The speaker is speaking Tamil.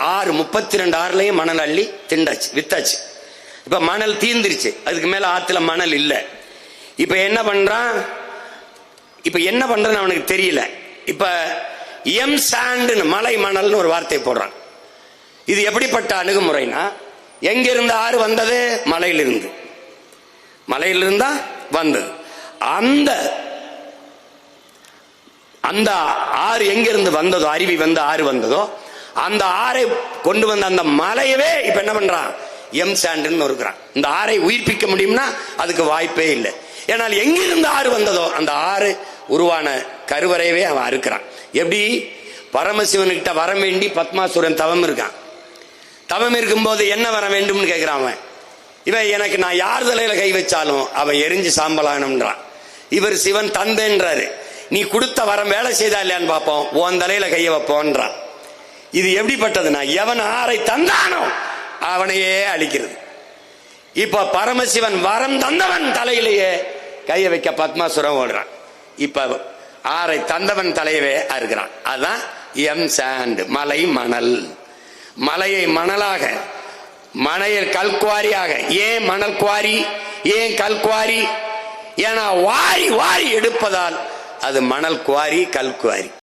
ஆறு 32 ஆறுலையும் மணல் அள்ளி திண்டாச்சு, வித்தாச்சு. இப்ப மணல் தீந்துருச்சு, அதுக்கு மேல ஆத்துல மணல் இல்ல. இப்ப என்ன பண்றான், இப்ப என்ன பண்றன்னு அவனுக்கு தெரியல. இப்ப எம் சாண்டுன்னு மலை மணல்னு ஒரு வார்த்தை போடுறான். இது எப்படிப்பட்ட அணுகுமுறைனா, எங்கிருந்து ஆறு வந்தது? மலையிலிருந்து. மலையிலிருந்தா வந்தது. அந்த அந்த ஆறு எங்கிருந்து வந்ததோ, அருவி வந்து ஆறு வந்ததோ, அந்த ஆறை கொண்டு வந்த அந்த மலையவே இப்ப என்ன பண்றான், எம் சாண்டுன்னு இருக்கிறான். இந்த ஆறை உயிர்ப்பிக்க முடியும்னா அதுக்கு வாய்ப்பே இல்லை. ஏனால் எங்கிருந்து ஆறு வந்ததோ அந்த ஆறு உருவான கருவறையவே அவன் அறுக்கிறான். எப்படி? பரமசிவன்கிட்ட வர வேண்டி பத்மாசுரன் தவம் இருக்கான். தவம் இருக்கும்போது என்ன வர வேண்டும்னு கேட்கிறான் அவன். இவன் எனக்கு நான் யார் தலையில கை வச்சாலும் அவன் எரிஞ்சு சாம்பலானம்ன்றான். இவர் சிவன் தந்தேன்றாரு. நீ கொடுத்த வரம் வேலை செய்தா இல்லையான்னு பார்ப்போம், உன் தலையில கைய வைப்போன்றான். இது எப்படிப்பட்டதுன்னா, எவன் ஆறை தந்தானோ அவனையே அழிக்கிறது. இப்ப பரமசிவன் வரம் தந்தவன் தலையிலேயே கைய வைக்க பத்மாசுரம் ஓடுறான். இப்ப ஆறை தந்தவன் தலையவே அறுக்கிறான். அதான் எம் சாண்ட், மலை மணல். மலையை மணலாக, மலையை கல்குவாரியாக. ஏன் மணல் குவாரி, ஏன் கல்குவாரி? ஏன்னா வாரி வாரி எடுப்பதால் அது மணல் குவாரி, கல்குவாரி.